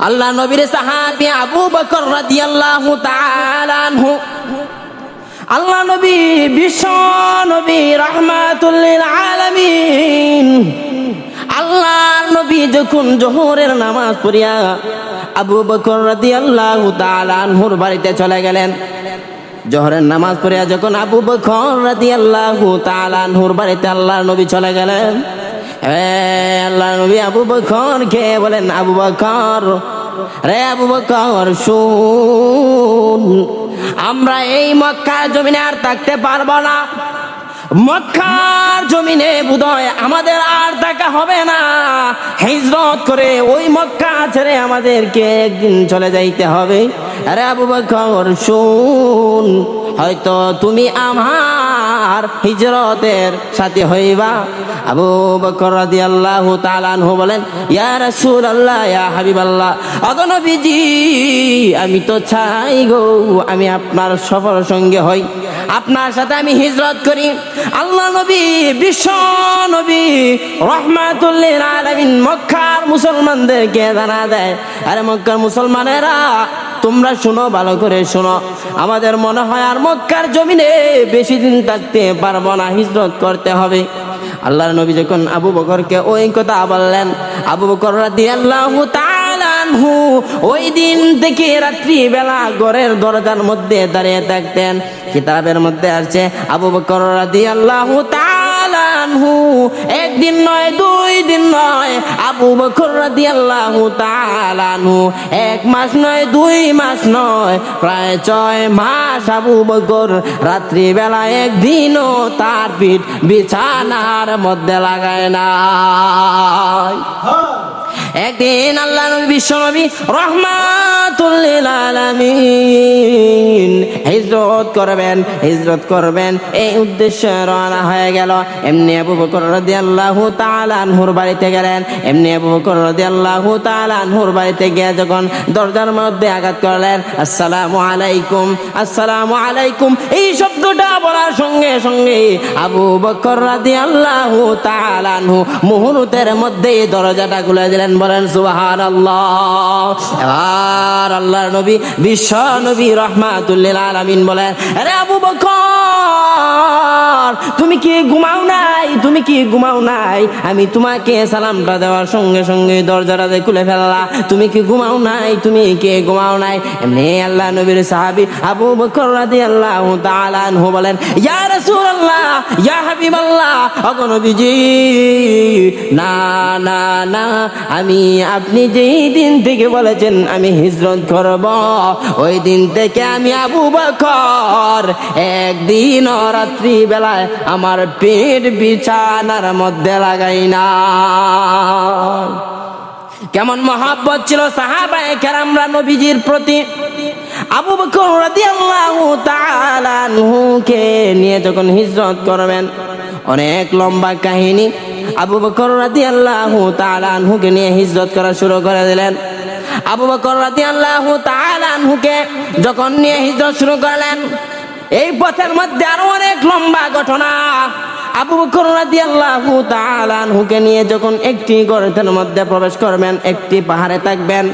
আল্লাহ নবীর সাহাবী আবু বকর রাদিয়াল্লাহু তাআলা আনহু, আল্লাহ নবী বিশ্ব নবী রাহমাতুল লিল আলামিন, আল্লাহর নবী যখন জোহরের নামাজ পড়িয়া আবু বকর রাদিয়াল্লাহু তাআলা আনহুর বাড়িতে চলে গেলেন। জোহরের নামাজ পড়িয়া যখন আবু বকর রাদিয়াল্লাহু তাআলা আনহুর বাড়িতে আল্লাহর নবী চলে গেলেন, আল্লাহ নবী আবু বকর কে বলেন, আবু বকর রে আবু বকর শুন, আমরা এই মক্কার জমিনে আর থাকতে পারবো না। মক্কার জমিনে বোধহয় আমাদের আর থাকা হবে না। হিজরত করে ওই মক্কা ছেড়ে আমাদেরকে একদিন চলে যাইতে হবে। আরে আবু বকর শুন, হয়তো তুমি আমার হিজরতের সাথী হইবা। আবু বকর রাদিয়াল্লাহু তাআলা আনহু বলেন, ইয়া রাসূলুল্লাহ, ইয়া হাবিবাল্লাহ, ওগো নবীজি, আমি তো চাই গো আমি আপনার সফর সঙ্গে হই, আপনার সাথে আমি হিজরত করি। আল্লাহ নবী বিশ্ব নবী রাহমাতুল লিল আলামিন মক্কার মুসলমানদেরকে জানা দেয়, আরে মক্কার মুসলমানেরা তোমরা শুনো, ভালো করে শুনো, আমাদের মনে হয় আর মক্কার জমিনে বেশি দিন থাকতে পারবো না, হিজরত করতে হবে। আল্লাহর নবী যখন আবু বকরকে ওই কথা বললেন, আবু বকর রাদিয়াল্লাহু তাআলা আনহু ওই দিন থেকে রাত্রি বেলা ঘরের দরজার মধ্যে দাঁড়িয়ে থাকতেন। কিতাবের মধ্যে আছে আবু বকর রাদিয়াল্লাহু তাআলা আনহু একদিন নয়, দুই দিন নয়, আবু বকর রাদিয়াল্লাহু তাআলা আনহু এক মাস নয়, দুই মাস নয়, প্রায় 6 মাস আবু বকর রাত্রি বেলা একদিনও তার পিঠ বিছানার মধ্যে লাগায় না। একদিন আল্লাহ নবী বিশ্ব নবী রাহমাতুল লিল আলামিন হিজরত করবেন এই উদ্দেশ্যে রওনা হয়ে গেল। এমনি আবু বকর রাদিয়াল্লাহু তাআলা আনহুর বাড়িতে গেলেন। এমনি আবু বকর রাদিয়াল্লাহু তাআলা আনহুর বাড়িতে গিয়ে যখন দরজার মধ্যে আঘাত করলেন, আসসালামু আলাইকুম, আসসালামু আলাইকুম, এই শব্দটা বলার সঙ্গে সঙ্গে আবু বকর রাদিয়াল্লাহু তাআলা আনহু মুহূর্তের মধ্যে দরজাটা খুলে দিলেন। বলেন সুবহানাল্লাহ। এবার আল্লাহর নবী বিশ্ব নবী রাহমাতুল লিল আলামিন বলেন, আরে আবু বকর, তুমি কি ঘুমাও নাই? তুমি কি ঘুমাও নাই? আমি তোমাকে সালামটা দেওয়ার সঙ্গে সঙ্গে দরজাটা খুলে ফেললা, তুমি কি ঘুমাও নাই? তুমি কি ঘুমাও নাই? এমনি আল্লাহ নবীর সাহাবী আবু বকর রাদিয়াল্লাহু তাআলা আনহু বলেন, ইয়া রাসূলুল্লাহ, ইয়া হাবিবাল্লাহ, ওগো নবীজি, না না না, আমি আপনি যেই দিন থেকে বলেছেন আমি হিজরত করব, ওই দিন থেকে আমি আবু বকর একদিন রাত্রি বেলায় আমার পেট বিছানার মধ্যে লাগাই না। কেমন মহব্বত ছিল সাহাবায়ে কেরামরা নবীজির প্রতি। আবু বকর রাদিয়াল্লাহু তাআলা আনহুকে নিয়ে যখন হিজরত করবেন, অনেক লম্বা কাহিনী। আবু বকর রাদিয়াল্লাহু তাআলা আনহুকে নিয়ে হিজরত করা শুরু করে দিলেন। আবু বকর রাদিয়াল্লাহু তাআলা আনহুকে যখন নিয়ে হিজরত শুরু করলেন, এই পথের মধ্যে আরো অনেক লম্বা ঘটনা। আবু বকর রাদিয়াল্লাহু তাআলা আনহুকে নিয়ে যখন একটি গর্তের মধ্যে প্রবেশ করবেন, একটি পাহাড়ে থাকবেন,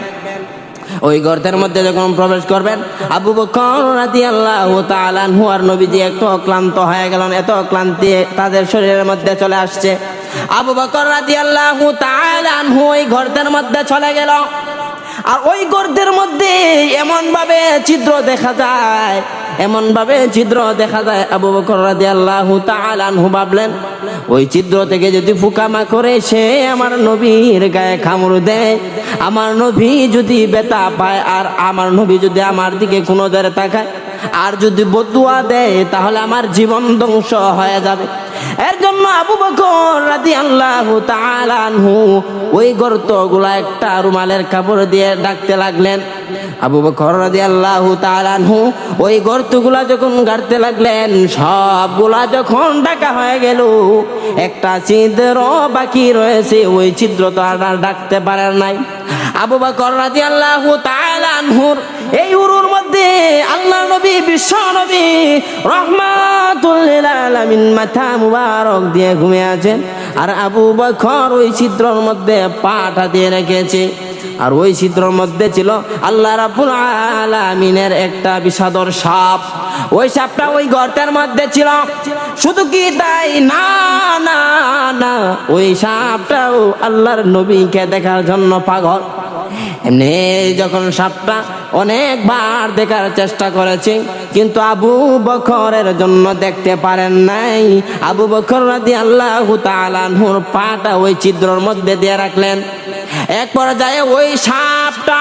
ওই গর্তের মধ্যে যখন প্রবেশ করবেন, আবু বকর রাদিয়াল্লাহু তাআলা আনহু আর নবীজি একটু ক্লান্ত হয়ে গেলেন। এত ক্লান্তি তাদের শরীরের মধ্যে চলে আসছে। আবু বকর রাদিয়াল্লাহু তাআলা আনহু ওই গর্তের মধ্যে চলে গেল। আর ওই গর্তের মধ্যে এমন ভাবে ছিদ্র দেখা যায়, এমন ভাবে ছিদ্র দেখা যায়, আবু বকর রাদিয়াল্লাহু তাআলা আনহু ভাবলেন, ওই ছিদ্র থেকে যদি ফুকামা করে সে আমার নবীর গায়ে কামড় দেয়, আমার নবী যদি ব্যথা পায়, আর আমার নবী যদি আমার দিকে কোনো ধরে তাকায় আর যদি বদুয়া দেয়, তাহলে আমার জীবন ধ্বংস হয়ে যাবে। এর জন্য আবু বকর রাদিয়াল্লাহু তাআলা আনহু ওই গর্তগুলা একটা রুমালের কাপড় দিয়ে ঢাকতে লাগলেন। আবু বকর রাদিয়াল্লাহু তাআলা আনহু ওই গর্তগুলা যখন গাড়তে লাগলেন, সবগুলা যখন ঢাকা হয়ে গেল, একটা ছিদ্র বাকি রয়েছে, ওই ছিদ্র তো আর ঢাকতে পারেন নাই। আবু বকর রাদিয়াল্লাহু তাআলা আনহুর এই উরুর মধ্যে আল্লাহ নবী বিশ্ব নবী রাহমাতুল লিল আলামিন মাথা মুবারক দিয়ে ঘুমিয়ে আছেন, আর আবু বকর ওই ছিদ্রের মধ্যে পাটা দিয়ে রেখেছে। আর ওই ছিদ্রের মধ্যে ছিল আল্লাহ রাব্বুল আলামিনের একটা বিষাদর সাপ। ওই সাপটা ওই গর্তের মধ্যে ছিল। শুধু কি তাই না, না না, ওই সাপটাও আল্লাহর নবীকে দেখার জন্য পাগল। এমনি যখন সাপটা অনেকবার দেখার চেষ্টা করেছে, কিন্তু আবু বকরের জন্য দেখতে পারেন নাই। আবু বকর রাদিয়াল্লাহু তাআলা আনহুর পাটা ওই ছিদ্রের মধ্যে দিয়ে রাখলেন। এক পর্যায়ে ওই সাপটা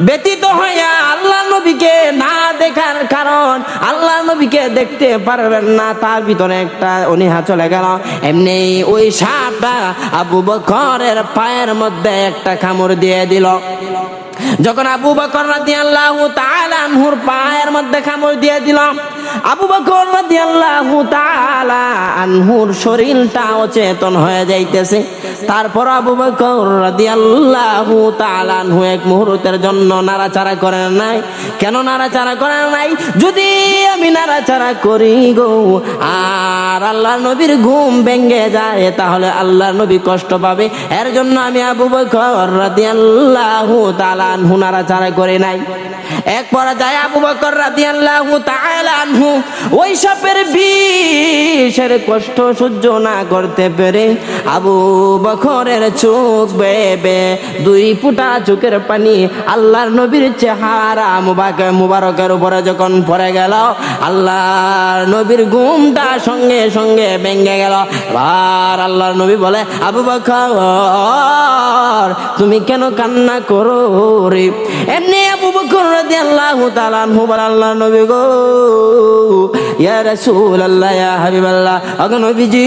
ব্যতীত হইয়া আল্লাহ নবীকে না দেখার কারণ আল্লাহ নবীকে দেখতে পারবেন না, তার ভিতরে একটা অনীহা চলে গেল। এমনি ওই সাপটা আবু বকরের পায়ের মধ্যে একটা কামড় দিয়ে দিল। যখন আবু বকর রাদিয়াল্লাহু তাআলা আনহুর পায়ের মধ্যে কামড় দিয়ে দিল, আবু বকর রাদিয়াল্লাহু তাআলা আনহুর শরীরটা অচেতন হয়ে যাইতেছে। তারপর আবু বকর রাদিয়াল্লাহু তাআলা আনহু এক মুহূর্তের জন্য নাড়াচাড়া করেন নাই। কেন নাড়াচাড়া করেন নাই? যদি আমি নাড়াচাড়া করি গো আর আল্লাহ নবীর ঘুম ভেঙে যায়, তাহলে আল্লাহ নবী কষ্ট পাবে। এর জন্য আমি আবু বকর রাদিয়াল্লাহু তাআলা আনহু নাড়াচাড়া করে নাই। এক পর্যায়ে আবু বকর রাদিয়াল্লাহু তাআলা আনহু ওই সাপের বিষের কষ্ট সহ্য না করতে পেরে আবু বকরের চোখ বেয়ে দুই ফুটা চোখের পানি আল্লাহর নবীর চেহারা মুবারকের উপরে যখন পড়ে গেল, আল্লাহর নবীর ঘুমটা সঙ্গে সঙ্গে ভেঙে গেল। আর আল্লাহর নবী বলে, আবু বকর তুমি কেন কান্না করো রে? এমনি আবু বকর রাদিয়াল্লাহু তাআলা আনহু বলে, আল্লাহ নবী গো, ইয়া রাসূলুল্লাহ, ইয়া হাবিবাল্লাহ, ওগো নবীজি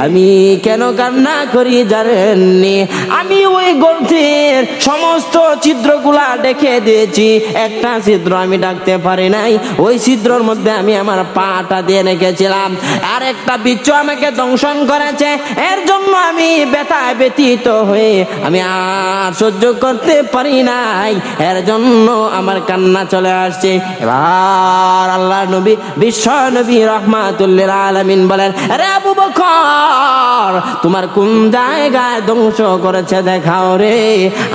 আমি কেন কান্না করি জানেননি? আমি ওই গর্তের সমস্ত ছিদ্রগুলা দেখে দিয়েছি, একটা ছিদ্র আমি ডাকতে পারি নাই। ওই ছিদ্রের মধ্যে আমি আমার পাটা দিয়ে রেখেছিলাম, আর একটা বিচ্ছু আমাকে দংশন করেছে। এর জন্য আমি ব্যথায় ব্যথিত হয়ে আমি আর সহ্য করতে পারি নাই, এর জন্য আমার কান্না চলে আসছে। এবার আল্লাহ নবী বিশ্ব নবী রাহমাতুল লিল আলামিন বলেন, আরে আবু বকর তোমার কোন জায়গায় ধ্বংস করেছে দেখাও রে।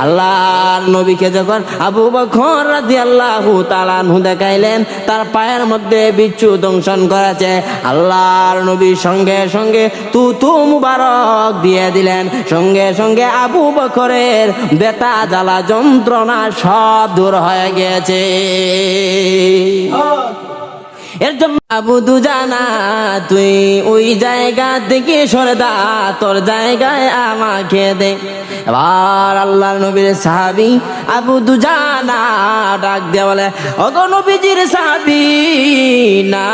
আল্লাহর নবীকে যখন আবু বকর রাদিয়াল্লাহু তাআলা আনহু দেখাইলেন তার পায়ের মধ্যে বিচ্ছু দংশন করেছে, আল্লাহর নবী সঙ্গে সঙ্গে তুতু মুবারক দিয়ে দিলেন। সঙ্গে সঙ্গে আবু বকরের ব্যথা জ্বালা যন্ত্রণা সব দূর হয়ে গেছে। এর জন্য আবু দুজানা তুই ওই জায়গা থেকে সরে দা, তোর জায়গায় আমাকে দে। এবার আল্লাহর নবীর সাহাবী আবু দুজানা ডাক দিয়ে বলে, ওগো নবীজির সাহাবী, না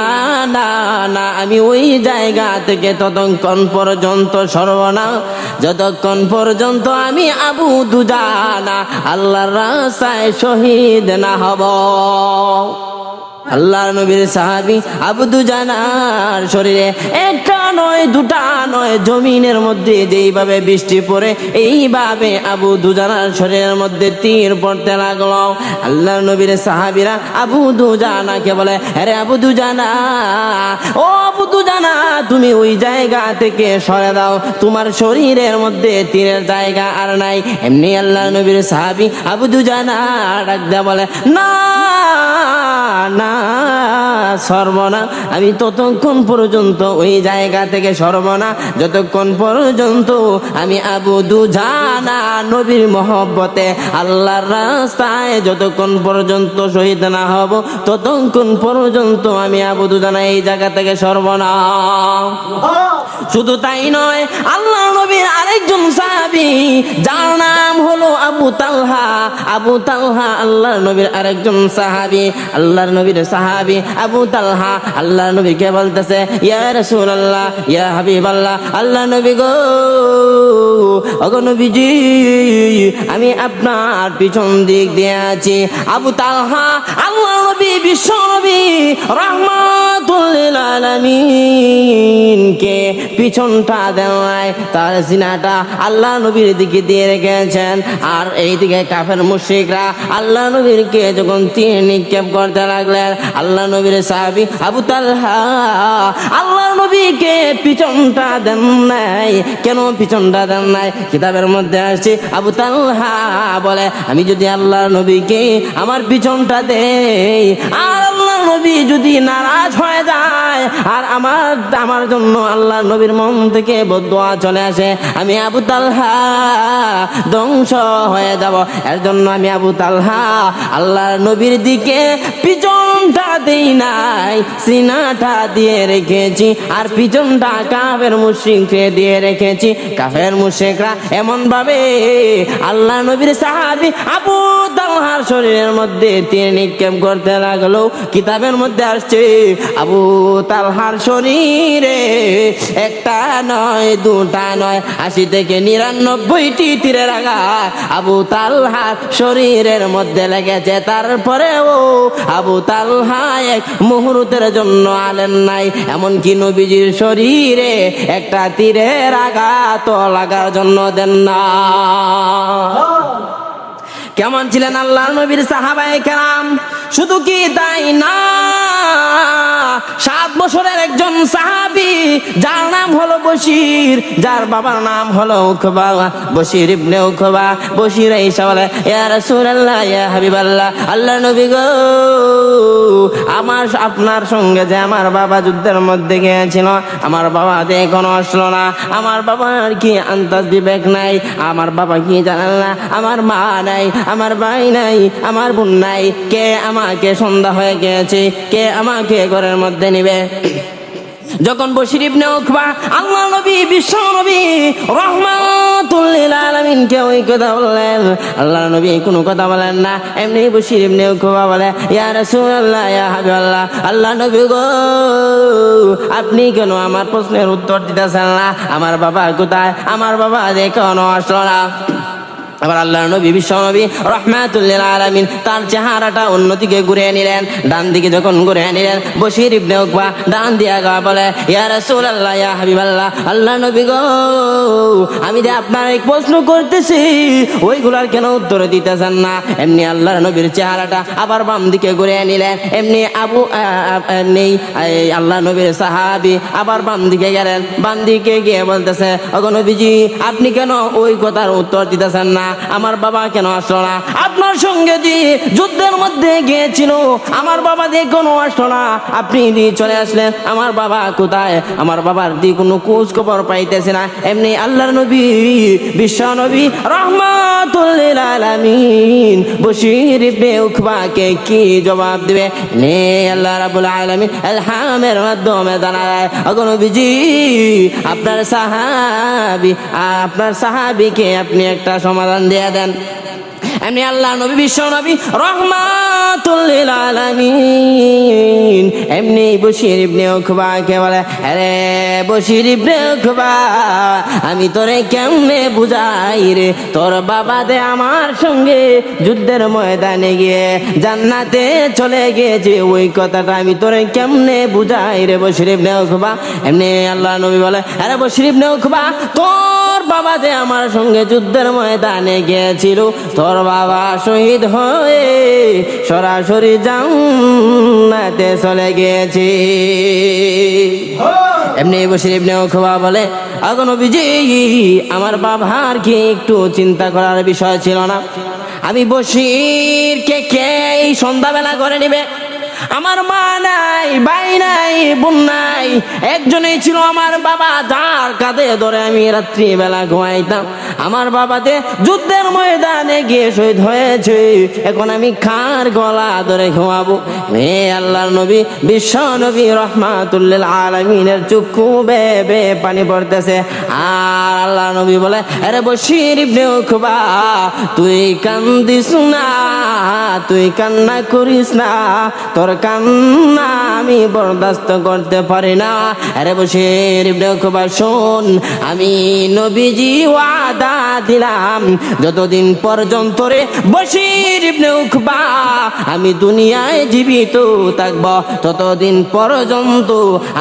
না না, আমি ওই জায়গা থেকে ততক্ষণ পর্যন্ত সরব না যতক্ষণ পর্যন্ত আমি আবু দুজানা আল্লাহর রাস্তায় শহীদ না হব। আল্লাহর নবীর সাহাবী আবু দুজানার শরীরে একটা নয় দুটা নয়, জমিনের মধ্যে যেইভাবে বৃষ্টি পড়ে এইভাবে আবু দুজানার শরীরের মধ্যে তীর পড়তে লাগলো। আল্লাহর নবীর সাহাবীরা আবু দুজানাকে বলে, আরে আবু দুজানা, ও আবু দুজানা তুমি ওই জায়গা থেকে সরে দাও, তোমার শরীরের মধ্যে তীরের জায়গা আর নাই। এমনি আল্লাহর নবীর সাহাবী আবু দুজানা ডাক দেয়া বলে, না না সর্বনা, আমি ততক্ষণ পর্যন্ত ওই জায়গা থেকে সর্বনা যতক্ষণ পর্যন্ত আমি আবু দুজানা নবীর মহব্বতে আল্লাহর রাস্তায় যতক্ষণ পর্যন্ত শহীদ না হব ততক্ষণ পর্যন্ত আমি আবু দুজানা এই জায়গা থেকে সর্বনা। শুধু তাই নয়, আল্লাহ নবীর আরেকজন সাহাবী যার নাম হলো আবু তালহা, আবু তালহা আল্লাহর নবীর আরেকজন সাহাবী, আল্লাহর নবীর সাহাবী আবু তালহা আল্লাহর নবীকে বলতেছে, ইয়া রাসূলুল্লাহ, ইয়া হাবিবাল্লাহ, আল্লাহ নবী গো, ওগো নবীজি আমি আপনার পিছন দিক দিয়ে আছি। আবু তালহা আল্লাহ নবী বিশ্ব নবী রাহমাতুল লিল আলামিনকে পিছনটা দেওয়ায় তার সিনাটা আল্লাহ নবীর দিকে দিয়ে রেখেছেন, আর এই দিকে কাফের মুশরিক মুশরিকরা আল্লাহ নবীরকে যখন তীর নিক্ষেপ করতে লাগলেন, আল্লাহ নবীর সাহাবী আবু তালহা আল্লাহ নবীকে পিছনটা দেন নাই। কেন পিছনটা দেন নাই? কিতাবের মধ্যে আসছে আবু তালহা বলে, আমি যদি আল্লাহ নবীকে আমার পিছনটা দেই আর আল্লাহ নবী যদি নারাজ হয়ে যায় আর আমার জন্য আল্লাহ নবীর মন থেকে বদদুয়া চলে আসে, আমি আবু তালহা ধ্বংস হয়ে যাব। এর জন্য আমি আবু তালহা আল্লাহ নবীর দিকে পিছনটা দেই নাই, সিনাটা দিয়ে রেখেছি আর পিছনটা কাফের মুশরিককে দিয়ে রেখেছি। কাফের মুশরিকরা এমন ভাবে আল্লাহ নবীর সাহাবী আবু তালহার শরীরের মধ্যে তীর নিক্ষেপ করতে লাগলো। কিতাবের মধ্যে আসছে আবু তালহার শরীরে একটা নয়, দুটা নয়, 80 থেকে 99টি তীরের আঘাত আবু তালহার শরীরের মধ্যে লেগেছে। তারপরেও আবু তালহা এক মুহূর্তের জন্য আলেন নাই, এমনকি নবীজির শরীরে একটা তীরের আঘাত লাগার জন্য দেন না। কেমন ছিলেন আল্লাহর নবীর সাহাবায়ে কেরাম? শুধু কি তাই না, 7 বছরের একজন সাহাবী যার নাম হলো বশির, যার বাবার নাম হলো উকবা, বশির ইবনে উকবা। বশির এসে বলে, ইয়া রাসূলুল্লাহ, ইয়া হাবিবাল্লাহ, আল্লাহ নবী গো, আপনার সঙ্গে যে আমার বাবা যুদ্ধের মধ্যে গিয়েছিল, আমার বাবা এখনো আসলো না। আমার বাবার কি আন্তাজ বিবেক নাই? আমার বাবা কি জানেন না? আমার মা নাই, আমার ভাই নাই, আমার বোন নাই। কে আমাকে সন্ধ্যা হয়ে গেছে, কে আমাকে ঘরের মধ্যে নিবে? যখন বশির ইবনে উকবা আল্লাহ নবী বিশ্ব নবী রাহমাতুল লিল আলামিনকে ওই কথা বললেন, আল্লাহ নবী কোনো কথা বলেন না। এমনি বশির ইবনে উকবা বলে, ইয়া রাসূলুল্লাহ, ইয়া হাবিবাল্লাহ, আল্লাহ নবী গো, আপনি কেন আমার প্রশ্নের উত্তর দিতেছেন না? আমার বাবা কোথায়? আমার বাবা এখনো আসলো না। আবার আল্লাহ নবী বিশ্ব নবী রাহমাতুল লিল আলামিন তার চেহারাটা অন্যদিকে ঘুরিয়ে নিলেন। ডান দিকে যখন ঘুরিয়ে নিলেন, বশির ইবনে উকবা ডান দিয়ে বলে, ইয়া রাসূলুল্লাহ, ইয়া হাবিবাল্লাহ, আল্লাহ নবী গো, আমি যে আপনার এক প্রশ্ন করতেছি ওইগুলার কেন উত্তর দিতেছেন না? এমনি আল্লাহর নবীর চেহারাটা আবার বাম দিকে ঘুরিয়ে নিলেন। এমনি আল্লাহ নবীর সাহাবী আবার বাম দিকে গেলেন। বাম দিকে গিয়ে বলতেছে, ওগো নবীজি, আপনি কেন ওই কথার উত্তর দিতেছেন না? আমার বাবা কেন আসলো না? আপনার সঙ্গে যে যুদ্ধের মধ্যে গিয়েছিল, আমার বাবা দিয়ে কোনো আসলো না, আপনি দিয়ে চলে আসলেন। আমার বাবা কোথায়? আমার বাবার দিয়ে কোনো খোঁজ খবর পাইতেছে না। এমনি আল্লাহর নবী বিশ্ব নবী রাহমাতুল লিল আলামিন বশির ইবনে উকবাকে কি জবাব দিবে? নে আল্লাহ রাব্বুল আলামিন ইলহামের মাধ্যমে জানায়, ওগো নবীজি, আপনার সাহাবীকে আপনি একটা সমাধান দিয়ে দেন। এমনি আল্লাহ নবী বিশ্ব নবী রাহমাতুল লিল আলামিন এমনি বশির ইবনে উকবাকে বলে, আরে বশির ইবনে উকবা, আমি তোরে কেমনে বুঝাই রে? তোর বাবা দে আমার সঙ্গে যুদ্ধের ময়দানে গিয়ে জান্নাতে চলে গিয়েছে, ওই কথাটা আমি তোরে কেমনে বুঝাই রে বশির ইবনে উকবা? এমনি আল্লাহ নবী বলে, আরে বশির ইবনে উকবা, তোর বাবা যে আমার সঙ্গে যুদ্ধের ময়দানে গিয়েছিল, তোর বাবা শহীদ হয়ে সরাসরি জান্নাতে চলে গিয়েছে। এমনি বশির ইবনে উকবা বলে, ওগো নবীজি, আমার বাবার কি একটু চিন্তা করার বিষয় ছিল না? আমি বশিরকে কে এই সন্ধ্যাবেলা করে নিবে? আমার মা নাই, ভাই নাই, বোন নাই, একজনেই ছিল আমার বাবা, যার কাঁধে ধরে আমি রাত্রিবেলা ঘুমাইতাম। আমার বাবাতে যুদ্ধের ময়দানে গিয়ে শহীদ হয়েছে, এখন আমি কার গলা ধরে ঘুমাবো? হে আল্লাহর নবী বিশ্ব নবী রাহমাতুল লিল আলামিনের চক্ষু বেয়ে বেয়ে পানি পড়তেছে। আর আল্লাহ নবী বলে, আরে বশির ইবনে উকবা, তুই কান্দিস না, তুই কান্না করিস না, তোর কান্না আমি বরদাস্ত করতে পারি না। আরে বশির ইবনে উকবা, শোন, আমি নবীজি ওয়াদা দিলাম, যতদিন পর্যন্ত রে বশির ইবনে উকবা আমি দুনিয়ায় জীবিত থাকব, ততদিন পর্যন্ত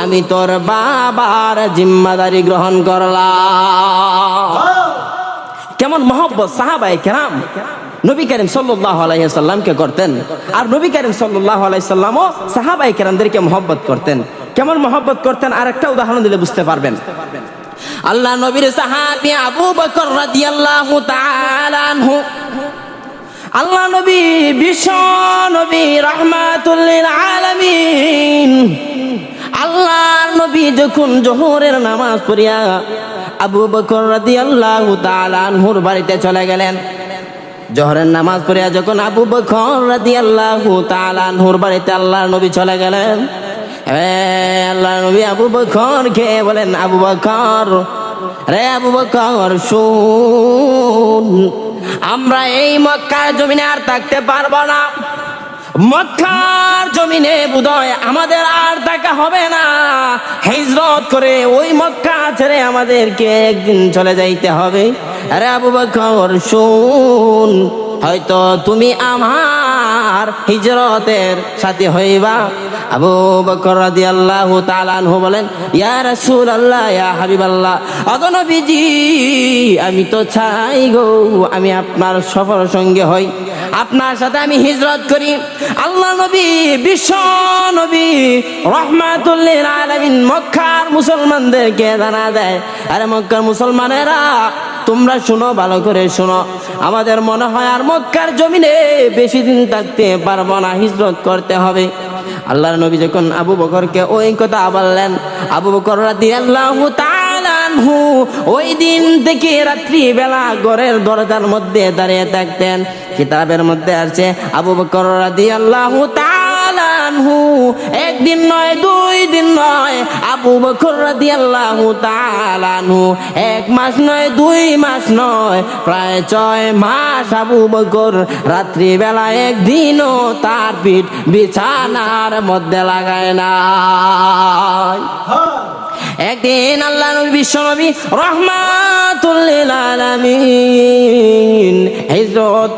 আমি তোর বাবার জিম্মাদারি গ্রহণ করলাম। কেমন মহব্বত সাহাবায়ে কেরাম! নবী করিম সাল্লাল্লাহু আলাইহি সাল্লামকে করতেন, আর নবী করিম সাল্লাল্লাহু আলাইহি সাল্লামও সাহাবায়ে কেরামদেরকে মহব্বত করতেন। কেমন মহব্বত করতেন আরেকটা উদাহরণ দিলে বুঝতে পারবেন। আল্লাহ নবীর সাহাবী আবু বকর রাদিয়াল্লাহু তাআলা আনহু, আল্লাহ নবী বিশ্ব নবী রাহমাতুল লিল আলামিন, আল্লাহর নবী যখন জোহরের নামাজ পড়িয়া আবু বকর রাদিয়াল্লাহু তাআলা আনহুর বাড়িতে চলে গেলেন। জোহরের নামাজ পড়িয়া যখন আবু বকর রাদিয়াল্লাহু তাআলা আনহুর বাড়িতে আল্লাহর নবী চলে গেলেন, আল্লাহর নবী আবু বকরকে বলেন, আবু বকর, রে আবু বকর শুন, আমরা এই মক্কার জমিনে আর থাকতে পারবো না। মক্কার জমিনে বোধহয় আমাদের আর থাকা হবে না। হিজরত করে ওই মক্কা ছেড়ে আমাদেরকে একদিন চলে যাইতে হবে। আরে আবু বকর শুন, হয়তো তুমি আমার হিজরতের সাথী হইবা। আবু বকর রাদিয়াল্লাহু তাআলা আনহু বলেন, ইয়া রাসূলুল্লাহ, ইয়া হাবিবাল্লাহ, ওগো নবীজি, আমি তো চাই গো আমি আপনার সফর সঙ্গে হই, আপনার সাথে আমি হিজরত করি। আল্লাহ নবী বিশ্ব নবী রাহমাতুল লিল আলামিন মক্কার মুসলমানদেরকে জানা দেয়, আরে মক্কার মুসলমানেরা তোমরা শুনো, ভালো করে শুনো, আমাদের মনে হয় আর মক্কার জমিনে বেশি দিন থাকতে পারবো না, হিজরত করতে হবে। আল্লাহর নবী যখন আবু বকরকে ওই কথা বললেন, আবু বকর রাদিয়াল্লাহু তাআলা আনহু ওই দিন থেকে রাত্রি বেলা ঘরের দরজার মধ্যে দাঁড়িয়ে থাকতেন। কিতাবের মধ্যে আছে আবু বকর রাদিয়াল্লাহু তাআলা আনহু একদিন নয়, দুই দিন নয়, আবু বকর রাদিয়াল্লাহু তাআলা আনহু এক মাস নয়, দুই মাস নয়, প্রায় 6 মাস আবু বকর রাত্রি বেলা একদিনও তার পিঠ বিছানার মধ্যে লাগায় না। একদিন আল্লাহ নবী বিশ্ব নবী রাহমাতুল লিল আলামিন হিজরত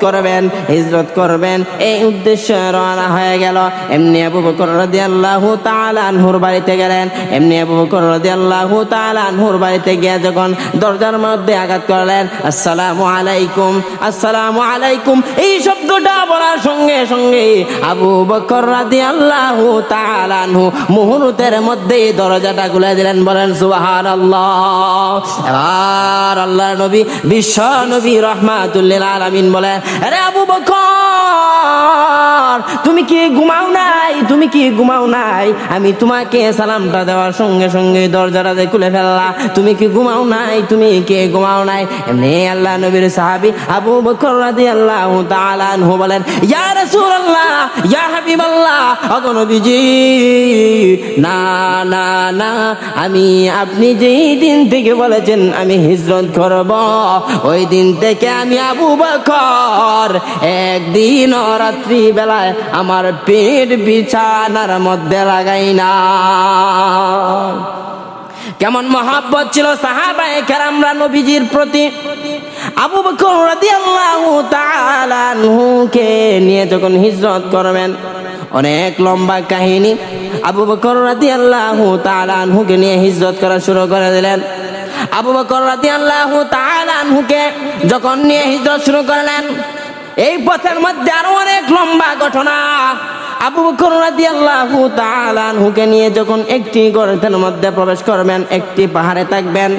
করবেন এই উদ্দেশ্যে রওনা হয়ে গেল। এমনি আবু বকর রাদিয়াল্লাহু তাআলা আনহুর বাড়িতে গেলেন। এমনি আবু বকর রাদিয়াল্লাহু তাআলা আনহুর বাড়িতে গিয়ে যখন দরজার মধ্যে আঘাত করলেন, আসসালামু আলাইকুম, আসসালামু আলাইকুম, এই শব্দটা বলার সঙ্গে সঙ্গে আবু বকর রাদিয়াল্লাহু তাআলা আনহু মুহূর্তের মধ্যেই দরজাটা খুলে দিলেন। বলেন সুবহানাল্লাহ। এবার আল্লাহর নবী বিশ্ব নবী রাহমাতুল লিল আলামিন বলেন, আরে আবু বকর, তুমি কি ঘুমাও নাই? তুমি কি ঘুমাও নাই? আমি তোমাকে সালামটা দেওয়ার সঙ্গে সঙ্গে দরজাটা খুলে ফেললা, তুমি কি ঘুমাও নাই? তুমি কি ঘুমাও নাই? এমনি আল্লাহ নবীর সাহাবী আবু বকর রাদিয়াল্লাহু তাআলা আনহু বলেন, ইয়া রাসূলুল্লাহ, ইয়া হাবিবাল্লাহ, ওগো নবীজি, না না না, আমি আপনি যেই দিন থেকে বলেছেন আমি হিজরত করব, ওই দিন থেকে আমি আবু বকর একদিন রাত্রি বেলায় আমার পেট বিছানার মধ্যে লাগাই না। কেমন মহব্বত ছিল সাহাবায়ে কেরামরা নবীজির প্রতি। আবু বকর রাদিয়াল্লাহু তাআলা আনহুকে নিয়ে যখন হিজরত করবেন, অনেক লম্বা কাহিনী। আবু বকর রাদিয়াল্লাহু তাআলা আনহুকে নিয়ে হিজরত করা শুরু করে দিলেন। আবু বকর রাদিয়াল্লাহু তাআলা আনহুকে যখন নিয়ে হিজরত শুরু করলেন, এই পথের মধ্যে আরো অনেক লম্বা ঘটনা। আবু বকর রাদিয়াল্লাহু তাআলা আনহুকে নিয়ে যখন একটি গর্তের মধ্যে প্রবেশ করবেন, একটি পাহাড়ে থাকবেন,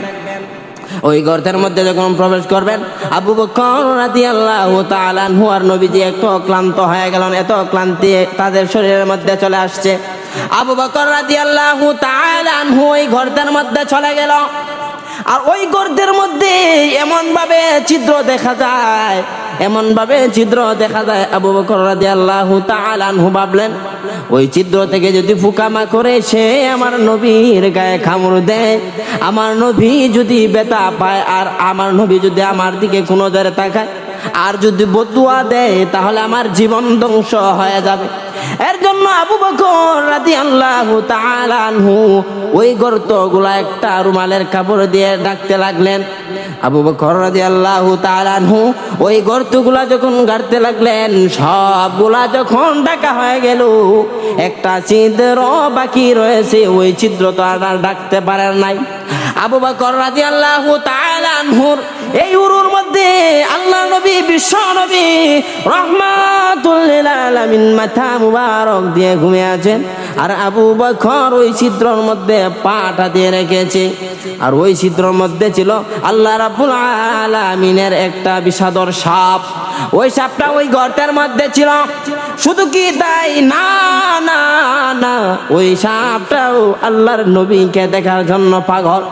ওই গর্তের মধ্যে যখন প্রবেশ করবেন, আবু বকর রাদিয়াল্লাহু তাআলা আনহু আর নবীজি একটু ক্লান্ত হয়ে গেলেন। এত ক্লান্তি তাদের শরীরের মধ্যে চলে আসছে। আবু বকর রাদিয়াল্লাহু তাআলা আনহু ওই গর্তের মধ্যে চলে গেল। আর ওই গর্তের মধ্যে এমন ভাবে ছিদ্র দেখা যায়, এমন ভাবে ছিদ্র দেখা যায়, আবু বকর রাদিয়াল্লাহু তাআলা আনহু ভাবলেন, ওই ছিদ্র থেকে যদি ফুকামা করে সে আমার নবীর গায়ে কামড় দেয়, আমার নবী যদি ব্যথা পায়, আর আমার নবী যদি আমার দিকে কোনো নজরে তাকায়, আর যদি বদুয়া দেয়, তাহলে আমার জীবন ধ্বংস হয়ে যাবে। এর জন্য আবু বকর রাদিয়াল্লাহু তাআলা আনহু ওই গর্তগুলা একটা রুমালের কাপড় দিয়ে ঢাকতে লাগলেন। আবু বকর রাদিয়াল্লাহু তাআলা আনহু ওই গর্তগুলা যখন গাড়তে লাগলেন, সবগুলা যখন ঢাকা হয়ে গেল, একটা ছিদ্র বাকি রয়েছে, ওই ছিদ্র তো আর ঢাকতে পারেন নাই। আবু বকর রাদিয়াল্লাহু তাআলা আনহুর এই উরুর মধ্যে আল্লাহ নবী, বিশ্ব নবী রাহমাতুল লিল আলামিন মাথা মুবারক দিয়ে ঘুমিয়ে আছেন, আর আবু বকর ওই ছিদ্রের মধ্যে পাটা দিয়ে রেখেছে। আর ওই ছিদ্রের মধ্যে ছিল আল্লাহ রাব্বুল আলামিনের একটা বিষাদর সাপ। ওই সাপটা ওই গর্তের মধ্যে ছিল। শুধু কি তাই না, না না, ওই সাপটাও আল্লাহর নবীকে দেখার জন্য পাগল।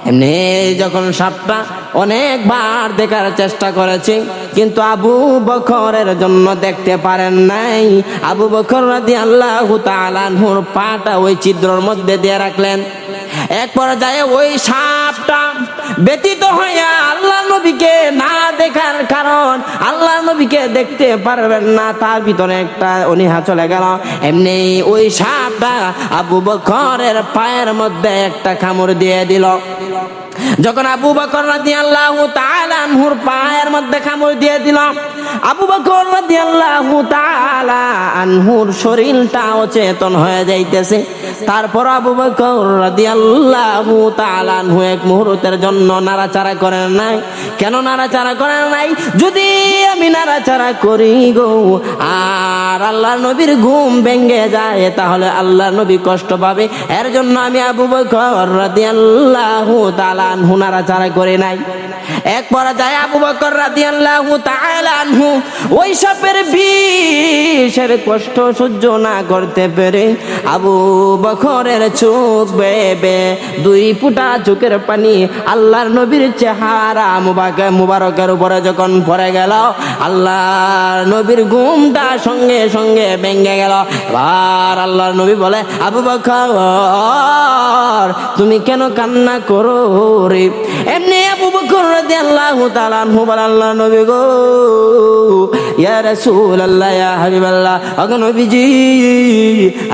এমনি যখন সাপটা অনেকবার দেখার চেষ্টা করেছে, কিন্তু আবু বকরের জন্য দেখতে পারেন নাই। আবু বকর রাদিয়াল্লাহু তাআলা আনহুর পাটা ওই ছিদ্রের মধ্যে দিয়ে রাখলেন। এক পর্যায়ে ওই সাপটা ব্যতীত হইয়া আল্লাহ নবীকে না দেখার কারণ, আল্লাহ নবীকে দেখতে পারবেন না, তার ভিতরে একটা অনীহা চলে গেল। এমনি ওই সাপটা আবু বকরের পায়ের মধ্যে একটা কামড় দিয়ে দিল। যখন আবু বকর রাদিয়াল্লাহু তাআলা আনহুর পায়ের মধ্যে কামড় দিয়ে দিল, আবু বকর রাদিয়াল্লাহু তাআলা আনহুর শরীরটা অচেতন হয়ে যাইতেছে। তারপর আবু বকর রাদিয়াল্লাহু তাআলা আনহু এক মুহূর্তের জন্য নাড়াচাড়া করেন নাই। কেন নাড়াচাড়া করেন নাই? যদি আমি নাড়াচাড়া করি গো আর আল্লাহ নবীর ঘুম ভেঙে যায়, তাহলে আল্লাহ নবী কষ্ট পাবে। এর জন্য আমি আবু বকর রাদিয়াল্লাহু তাআলা আনহু নাড়াচাড়া করে নাই। এক পর্যায়ে আবু বকর রাদিয়াল্লাহু তাআলা আনহু ওই সাপের বিষের কষ্ট সহ্য না করতে পেরে আবু বকরের চোখ বেয়ে দুই ফুটা চোখের পানি আল্লাহর নবীর চেহারা মুবারকের উপরে যখন পড়ে গেল, আল্লাহর নবীর ঘুমটা সঙ্গে সঙ্গে ভেঙে গেল। এবার আল্লাহর নবী বলে, আবু বকর তুমি কেন কান্না করো রে? এমনি আবু বকর রাদিয়াল্লাহু তাআলা আনহু বলে, আল্লাহ নবী গো, ইয়া রাসূলুল্লাহ, ইয়া হাবিবাল্লাহ, ওগো নবীজি,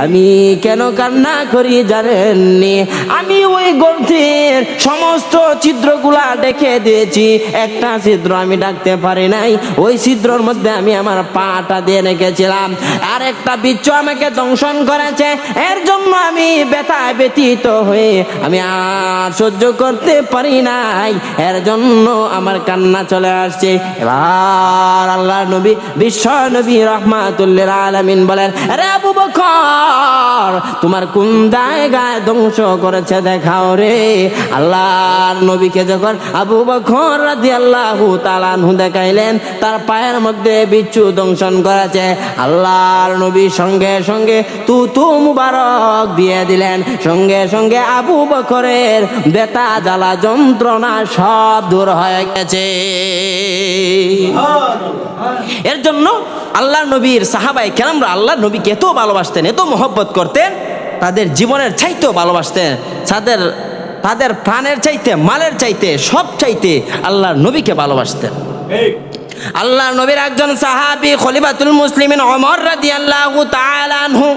আমি কেন কান্না করি জানেননি? আমি ওই গর্তের সমস্ত ছিদ্রগুলা দেখে দিয়েছি, একটা ছিদ্র আমি ডাকতে পারি নাই। ওই ছিদ্রের মধ্যে আমি আমার পাটা দিয়ে রেখেছিলাম, আর একটা বিচ্ছু আমাকে দংশন করেছে। এর জন্য আমি ব্যথায় ব্যথিত হয়ে আমি আর সহ্য করতে পারি নাই, এর জন্য আমার কান্না চলে আসছে। এবার আল্লাহ নবী, বিশ্ব নবী রাহমাতুল লিল আলামিন বলেন, আরে আবু বকর তোমার কোন জায়গায় ধ্বংস করেছে দেখাও রে। আল্লাহর নবীকে যখন আবু বকর রাদিয়াল্লাহু তাআলা আনহু দেখাইলেন, তার পায়ের মধ্যে বিচ্ছু দংশন করেছে, আল্লাহর নবী সঙ্গে সঙ্গে তুতু মুবারক দিয়ে দিলেন। সঙ্গে সঙ্গে আবু বকরের ব্যথা জ্বালা যন্ত্রণা সব দূর হয়ে গেছে। এর জন্য আল্লাহর নবীর সাহাবায়ে কেরামরা আল্লাহর নবীকে এত ভালোবাসতেন, এত মহব্বত করতেন, তাদের জীবনের চাইতেও ভালোবাসতেন, তাদের প্রাণের চাইতে, মালের চাইতে, সব চাইতে আল্লাহর নবীকে ভালোবাসতেন। আল্লাহর নবীর একজন সাহাবী খলিফাতুল মুসলিমিন ওমর রাদিয়াল্লাহু তাআলা আনহু,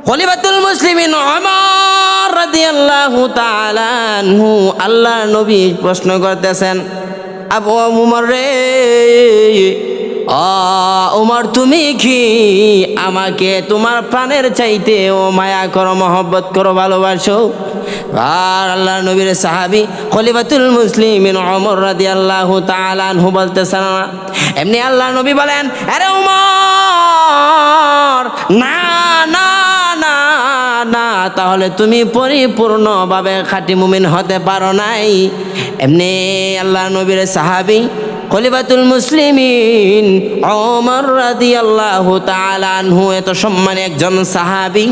খলিফাতুল মুসলিমিন ওমর রাদিয়াল্লাহু তাআলা আনহু, আল্লাহর নবী প্রশ্ন করতেছেন, আবু ওমর রে, ওমর তুমি কি আমাকে তোমার প্রাণের চাইতে ও মায়া করো, মহব্বত করো, ভালোবাসো? আর আল্লাহ নবীর সাহাবী খলিফাতুল মুসলিমিন ওমর রাদিয়াল্লাহু তাআলা আনহু বলতেছেন না। এমনি আল্লাহ নবী বলেন, আরে ওমর, না না না না, তাহলে তুমি পরিপূর্ণভাবে খাঁটি মুমিন হতে পারো নাই। এমনি আল্লাহ নবীর সাহাবী খলিফাতুল মুসলিমিন ওমর রাদিয়াল্লাহু তাআলা আনহু এত সম্মানী একজন সাহাবী,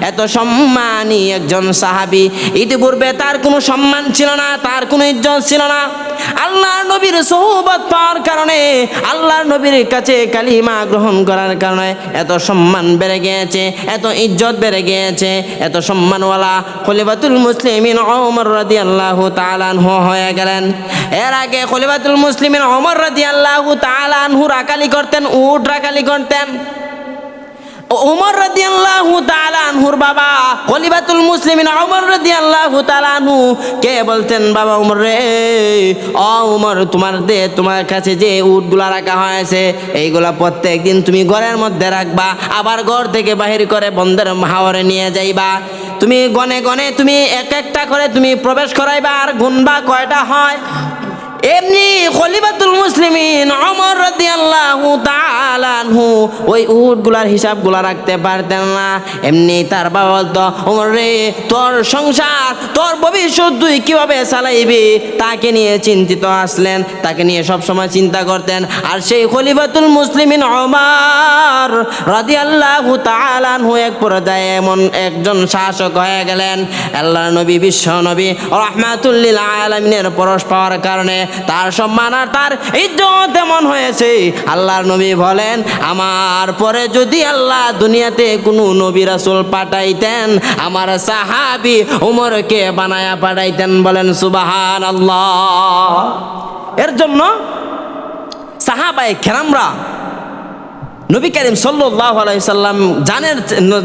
এত সম্মানী একজন সাহাবী, ইতিপূর্বে তার কোনো সম্মান ছিল না, তার কোনো ইজ্জত ছিল না। আল্লাহর নবীর সোহবত পাওয়ার কারণে, আল্লাহর নবীর কাছে কালিমা গ্রহণ করার কারণে এত সম্মান বেড়ে গিয়েছে, এত ইজ্জত বেড়ে গিয়েছে, এত সম্মানওয়ালা খলিফাতুল মুসলিমিন ওমর রাদিয়াল্লাহু তাআলা আনহু হয়ে গেলেন। এর আগে খলিফাতুল মুসলিমিন ওমর রাদিয়াল্লাহু তাআলা আনহু রাখালি করতেন, উট রাখালি করতেন। ওমর রাদিয়াল্লাহু তাআলা আনহুর বাবা খলিফাতুল মুসলিমিন ওমর রাদিয়াল্লাহু তাআলা আনহু কে বলতেন, বাবা ওমর রে, ও ওমর, তোমার কাছে যে উটগুলা রাখা হয়েছে এইগুলা প্রত্যেকদিন তুমি ঘরের মধ্যে রাখবা, আবার ঘর থেকে বাহির করে বন্ধের হাওরে নিয়ে যাইবা। তুমি গনে গনে তুমি এক একটা করে তুমি প্রবেশ করাইবা আর গুনবা কয়টা হয়। এমনি খলিফাতুল মুসলিমিন ওমর রাদিয়াল্লাহু তাআলা আনহু ওই উটগুলার হিসাবগুলা রাখতে পারতেন না। এমনি তার বাবা বলতো, ওমর রে, তোর সংসার, তোর ভবিষ্যৎ তুই কিভাবে চালাইবি তাকে নিয়ে চিন্তিত আসলেন, তাকে নিয়ে সব সময় চিন্তা করতেন। আর সেই খলিফাতুল মুসলিমিন ওমর রাদিয়াল্লাহু তাআলা আনহু এক পর্যায়ে এমন একজন শাসক হয়ে গেলেন, আল্লাহর নবী, বিশ্ব নবী রাহমাতুল লিল আলামিনের পরশ পাওয়ার কারণে তার সম্মান আর তার ইজ্জত এমন হয়েছে। আল্লাহর নবী বলেন, আমার পরে যদি আল্লাহ দুনিয়াতে কোনো নবী রাসূল পাঠাইতেন, আমার সাহাবী ওমরকে বানায়া পাঠাইতেন। বলেন সুবহানাল্লাহ। এর জন্য সাহাবায়ে কেরামরা নবী করিম সাল্লাল্লাহু আলাইহি সাল্লাম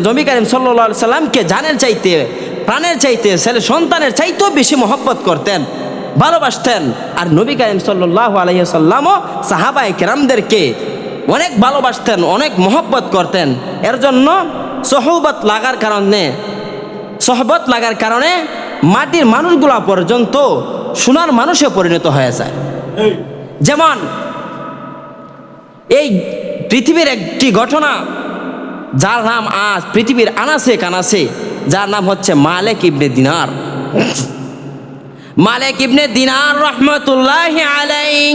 নবী করিম সাল্লাল্লাহু আলাইহি সাল্লামকে জানের চাইতে, প্রাণের চাইতে, ছেলে সন্তানের চাইতেও বেশি মহব্বত করতেন, ভালোবাসতেন। আর নবী করিম সাল্লাল্লাহু আলাইহি সাল্লামও সাহাবায়ে কেরামদেরকে অনেক ভালোবাসতেন, অনেক মহব্বত করতেন। এর জন্য সহবত লাগার কারণে মাটির মানুষগুলা পর্যন্ত সোনার মানুষে পরিণত হয়ে যায়। যেমন এই পৃথিবীর একটি ঘটনা, যার নাম আজ পৃথিবীর আনাসে কানাসে, যার নাম হচ্ছে মালিক ইবনে দিনার। মালিক ইবনে দিনার রহমতুল্লাহি আলাইহি,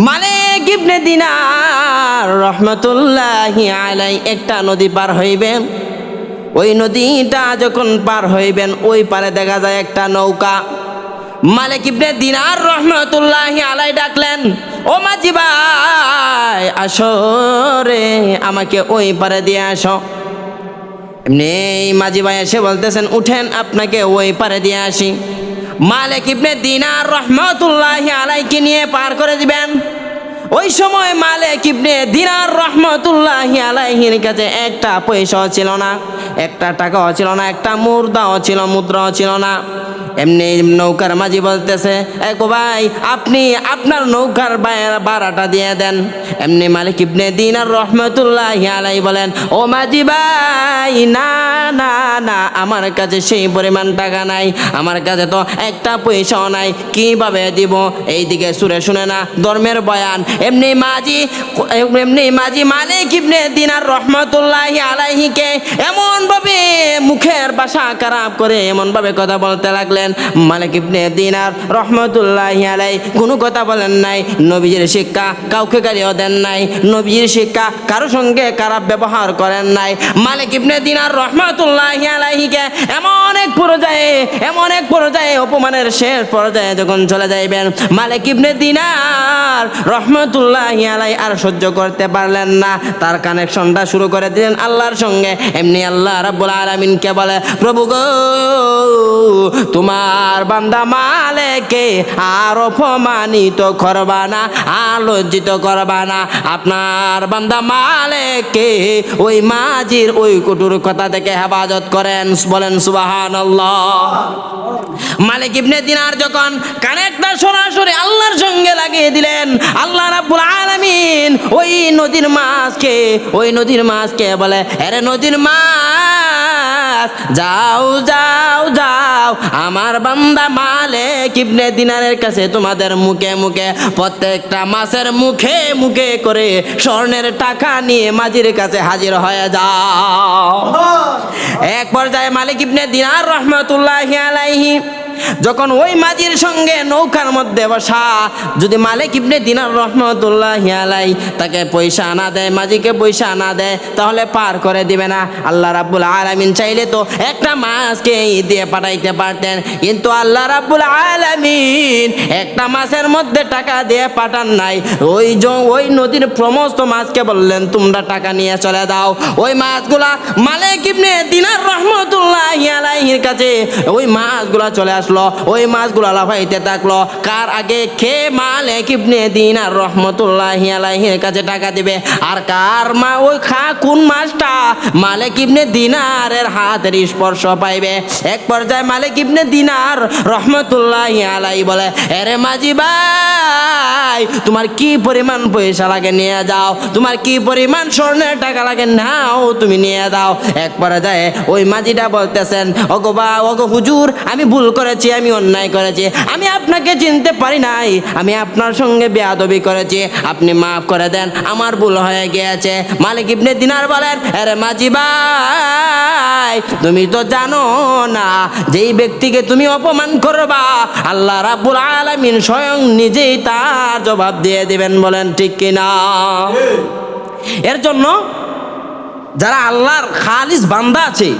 মালিক ইবনে দিনার রহমতুল্লাহি আলাইহি একটা নদী পার হইবেন। ওই নদীটা যখন পার হইবেন, ওই পারে দেখা যায় একটা নৌকা। মালিক ইবনে দিনার রহমতুল্লাহি আলাইহি ডাকলেন, ও মাঝি ভাই, আসো রে, আমাকে ওই পারে দিয়ে আসো। এমনি মাঝি ভাই এসে বলতেছেন, উঠেন, আপনাকে ওই পারে দিয়ে আসি। মালিক ইবনে দিনার রহমতুল্লাহি আলাইহি নিয়ে পার করে দিবেন। ওই সময় মালিক ইবনে দিনার রহমতুল্লাহি আলাইহির কাছে একটা পয়সাও ছিল না, একটা টাকাও ছিল না, একটা মুদ্রাও ছিল না। এমনি নৌকার মাঝি বলতেছে, একো ভাই, আপনি আপনার নৌকার ভাড়াটা দিয়ে দেন। এমনি মালিক ইবনে দিনার রহমতুল্লাহি আলাইহি বলেন, ও মাঝি ভাই, না না না, আমার কাছে সেই পরিমাণ টাকা নাই, আমার কাছে তো একটা পয়সাও নাই, কিভাবে দিব? এইদিকে সুরে শুনে না ধর্মের বয়ান। এমনি মাঝি মালিক ইবনে দিনার রহমতুল্লাহি আলাইহিকে এমনভাবে মুখের ভাষা খারাপ করে এমনভাবে কথা বলতে লাগলেন। মালিক ইবনে দিনার রহমতুল্লাহি আলাইহি কোনো কথা বলেন নাই, নবীজির শিক্ষা কাউকে গালিও দেন নাই, নবীজির শিক্ষা কারো সঙ্গে খারাপ ব্যবহার করেন নাই। মালিক ইবনে দিনার রহমতুল্লাহি আলাইহিকে এমন এক পর্যায়ে অপমানের শেষ পর্যায়ে যখন চলে যাইবেন, মালিক ইবনে দিনার রহমতুল্লাহি আলাইহি আর সহ্য করতে পারলেন না, তার কানেকশনটা শুরু করে দিলেন আল্লাহর সঙ্গে। এমনি আল্লাহ রাব্বুল আলামিনকে বলে, প্রভু গো, তোমার বান্দা মালিককে আর অপমানিত করবা না, আর লজ্জিত করবা না। আপনার বান্দা মালিককে ওই মাঝির ওই কটুর কথা থেকে হেফাজত করেন। বলেন সুবহানাল্লাহ। মালিক ইবনে দিনার যখন কানেকটা সরাসরি আল্লাহর সঙ্গে লাগিয়ে দিলেন, আল্লাহ রাব্বুল আলামিন ওই নদীর মাছকে বলে, আরে নদীর মাছ, যাও যাও যাও, আমার বান্দা মালিক ইবনে দিনারের কাছে তোমাদের মুখে মুখে, প্রত্যেকটা মাছের মুখে মুখে করে স্বর্ণের টাকা নিয়ে মাঝির কাছে হাজির হয়ে যাও। এক পর্যায়ে মালিক ইবনে দিনার রহমতুল্লাহি আলাইহি যখন ওই মাঝির সঙ্গে নৌকার মধ্যে বসা, যদি মালিক ইবনে দিনার রহমতুল্লাহি আলাইহি তাকে পয়সা না দেয়, মাঝিকে পয়সা না দেয়, তাহলে পার করে দিবে না। আল্লাহ রাব্বুল আলামিন চাইলে তো একটা মাছকে দিয়ে পাঠাইতে পারতেন, কিন্তু আল্লাহ রাব্বুল আলামিন একটা মাছের মধ্যে টাকা দিয়ে পাঠান নাই। ওই নদীর সমস্ত মাছকে বললেন, তোমরা টাকা নিয়ে চলে দাও। ওই মাছগুলা মালিক ইবনে দিনার রহমতুল্লাহি আলাইহির কাছে ওই মাছগুলা চলে আসলো। আসলো, ওই মাছগুলো লাফাইতে থাকলো। কার আগে? কে? মালিক ইবনে দিনার রহমতুল্লাহি আলাইহির কাছে টাকা দিবে। আর কার মা ওই কোন মাছটা মালিক ইবনে দিনারের হাতের স্পর্শ পাইবে। এক পর্যায়ে মালিক ইবনে দিনার রহমতুল্লাহি আলাইহি বলে, আরে মাঝি ভাই, তোমার কি পরিমাণ পয়সা লাগে নিয়ে যাও, তোমার কি পরিমাণ স্বর্ণের টাকা লাগে নাও, তুমি নিয়ে দাও। এক পর্যায়ে ওই মাঝিটা বলতেছেন, ওগো ওগো হুজুর, আমি ভুল করেছি, আমি অন্যায় করেছি, আমি আপনাকে চিনতে পারি নাই, আমি আপনার সঙ্গে বেয়াদবি করেছি, আপনি মাফ করে দেন, আমার ভুল হয়ে গিয়েছে। মালিক ইবনে দিনার বলেন, আরে মাঝি ভাই, তুমি তো জানো না যেই ব্যক্তিকে তুমি অপমান করবা আল্লাহ রাব্বুল আলামিন স্বয়ং নিজেই তার জবাব দিয়ে দিবেন। বলেন ঠিক কিনা? এর জন্য যারা আল্লাহর খালিস বান্দা আছে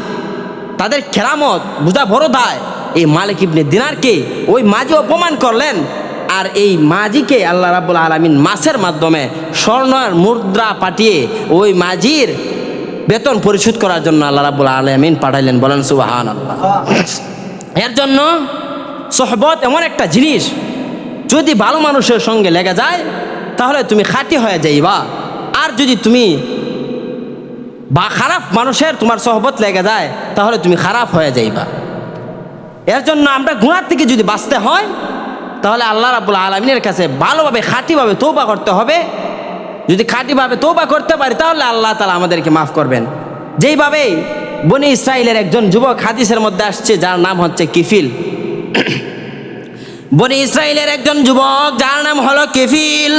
তাদের কেরামত বুঝা বড় দায়। এই মালিক ইবনে দিনারকে ওই মাঝি অপমান করলেন, আর এই মাঝিকে আল্লাহ রাব্বুল আলামিন মাছের মাধ্যমে স্বর্ণের মুদ্রা পাঠিয়ে ওই মাঝির বেতন পরিশোধ করার জন্য আল্লাহ রাব্বুল আলামিন পাঠাইলেন। বলেন সুবহানাল্লাহ। এর জন্য সোহবত এমন একটা জিনিস, যদি ভালো মানুষের সঙ্গে লেগে যায় তাহলে তুমি খাঁটি হয়ে যাইবা, আর যদি তুমি খারাপ মানুষের তোমার সোহবত লেগে যায় তাহলে তুমি খারাপ হয়ে যাইবা। এর জন্য আমরা গুনাহ থেকে যদি বাঁচতে হয় তাহলে আল্লাহ রাব্বুল আলামিনের কাছে ভালোভাবে খাঁটিভাবে তওবা করতে হবে। যদি খাঁটিভাবে তওবা করতে পারি তাহলে আল্লাহ তাআলা আমাদেরকে মাফ করবেন। যেইভাবে বনি ইসরাইলের একজন যুবক হাদিসের মধ্যে আসছে, যার নাম হচ্ছে কিফিল। বনি ইসরাইলের একজন যুবক যার নাম হলো কিফিল।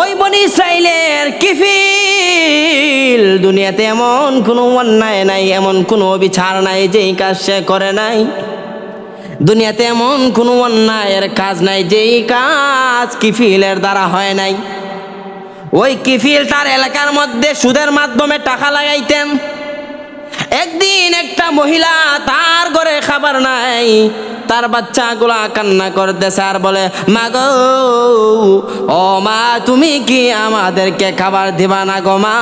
ওই বনি ইসরাইলের কিফিল দুনিয়াতে এমন কোনো অন্যায় নাই, এমন কোনো বিচার নাই যেই কাজ সে করে নাই। দুনিয়াতে এমন কোনো অন্যায়ের কাজ নাই যেই কাজ কিফিলের দ্বারা হয় নাই। ওই কিফিল তার এলাকার মধ্যে সুদের মাধ্যমে টাকা লাগাইতেন। একদিন একটা মহিলা, তার ঘরে খাবার নাই, তার বাচ্চাগুলা কান্না করতেছে আর বলে, মা গো, ও মা, তুমি কি আমাদেরকে খাবার দিবা না গো মা?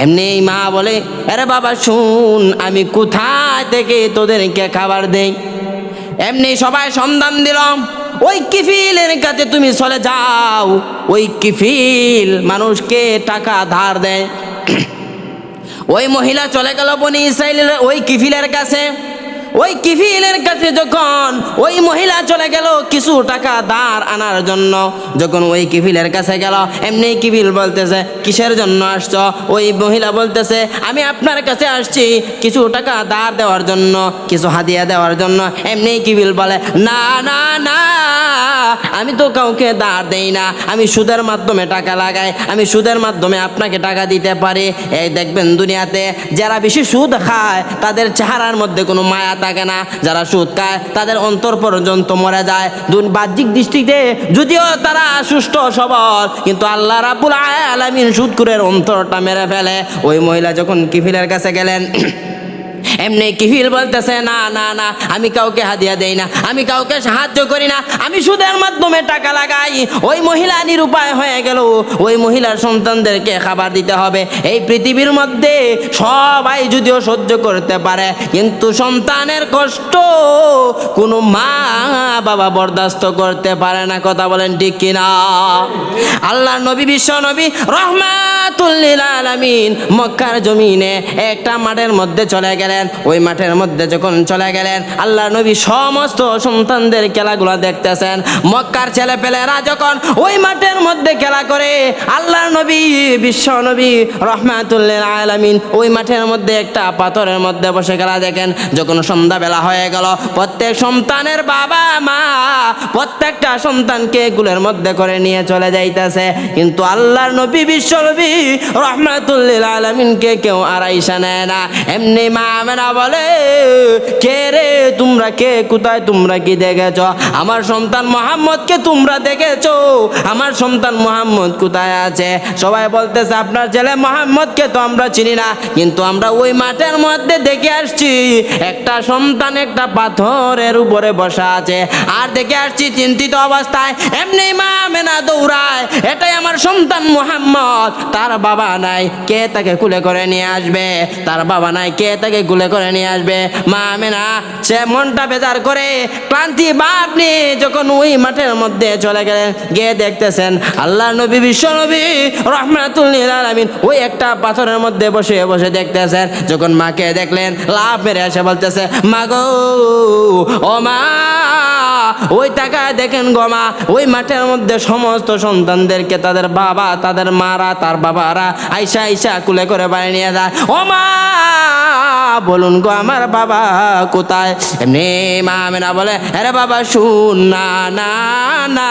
এমনি মা বলে, আরে বাবা শুন, আমি কোথায় থেকে তোদেরকে খাবার দেই? এমনি সবাই সন্ধান দিলাম, ওই কিফিলের কাছে তুমি চলে যাও। ওই কিফিল মানুষকে টাকা ধার দেয়। ওই মহিলা চলে গেল বনি ইসরাইলের ওই কিফিলের কাছে। ওই কিফিলের কাছে যখন ওই মহিলা চলে গেল কিছু টাকা ধার আনার জন্য, যখন ওই কিফিলের কাছে গেল, এমনি কিফিল বলতেছে, কিসের জন্য আসছো? ওই মহিলা বলতেছে, আমি আপনার কাছে আসছি কিছু টাকা ধার দেওয়ার জন্য, কিছু হাদিয়া দেওয়ার জন্য। এমনি কিফিল বলে, না না না, আমি তো কাউকে ধার দেই না, আমি সুদের মাধ্যমে টাকা লাগাই, আমি সুদের মাধ্যমে আপনাকে টাকা দিতে পারি। এই দেখবেন দুনিয়াতে যারা বেশি সুদ খায় তাদের চেহারার মধ্যে কোনো মায়া থাকে না, যারা সুদ খায় তাদের অন্তর পর্যন্ত মরে যায়। বাহ্যিক দৃষ্টিতে যদিও তারা সুস্থ সবল, কিন্তু আল্লাহ রাব্বুল আলামিন সুদখোরের অন্তরটা মেরে ফেলে। ওই মহিলা যখন কিফিলের কাছে গেলেন, এমনি কিফিল বলতেছে, না না না, আমি কাউকে হাদিয়া দেই না, আমি কাউকে সাহায্য করি না, আমি সুদের মাধ্যমে টাকা লাগাই। ওই মহিলা নিরুপায় হয়ে গেল। ওই মহিলার সন্তানদেরকে খাবার দিতে হবে। এই পৃথিবীর মধ্যে সবাই যদিও সহ্য করতে পারে, কিন্তু সন্তানের কষ্ট কোনো মা বাবা বরদাস্ত করতে পারে না। কথা বলেন ঠিক কিনা? আল্লাহ নবী, বিশ্ব নবী রাহমাতুল লিল আলামিন মক্কার জমিনে একটা মাঠের মধ্যে চলে গেলেন। ওই মাঠের মধ্যে যখন চলে গেলেন, আল্লাহ নবী সমস্ত সন্তানদের খেলাগুলো দেখতেছেন। মক্কার ছেলেপেলেরা যখন ওই মাঠের মধ্যে খেলা করে, আল্লাহ নবী, বিশ্ব নবী রাহমাতুল লিল আলামিন ওই মাঠের মধ্যে একটা পাথরের মধ্যে বসে খেলা দেখেন। যখন সন্ধ্যাবেলা হয়ে গেল, প্রত্যেক সন্তানের বাবা মা প্রত্যেকটা সন্তানকে কুলের মধ্যে করে নিয়ে চলে যাইতেছে, কিন্তু আল্লাহর নবী, বিশ্ব নবী রাহমাতুল লিল আলামিনকে কেউ আড়াইশা নেয় না। এমনি মা আমেনা বলে, কে রে তোমরা, কে কোথায়, তোমরা কি দেখেছ? আমার সন্তান মুহাম্মদকে তোমরা দেখেছো? আমার সন্তান মুহাম্মদ কোথায় আছে? সবাই বলতেছে, আপনার ছেলে মুহাম্মদকে তো আমরা চিনি না, কিন্তু আমরা ওই মাঠের মধ্যে দেখে আসছি একটা সন্তান একটা পাথরের উপরে বসা আছে, আর দেখে আসছি চিন্তিত অবস্থায়। এমনি মা আমেনা দৌড়ায়, এটাই আমার সন্তান মুহাম্মদ, তার বাবা নাই, কে তাকে কুলে করে নিয়ে আসবে? তার বাবা নাই, কে তাকে কুলে কুলে করে নিয়ে আসবে। মা আমেনা সে মনটা বেজার করে ক্লান্তি ভাব নিয়ে যখন ওই মাঠের মধ্যে চলে গেলেন, গিয়ে দেখতেছেন আল্লাহ নবী বিশ্ব নবী রাহমাতুল লিল আলামিন ওই একটা পাথরের মধ্যে বসে বসে দেখতেছেন। যখন মাকে দেখলেন লাফ মেরে এসে বলতেছে, মা গো, ও মা, ওই টাকা দেখেন গো মা, ওই মাঠের মধ্যে সমস্ত সন্তানদেরকে তাদের বাবা, তাদের মারা, তার বাবারা আইসা আইসা কুলে করে বাড়ি নিয়ে যায়। ও মা, বলুন গো আমার বাবা কোথায়? এমনি মা আমেনা বলে, আরে বাবা শুন না, না না,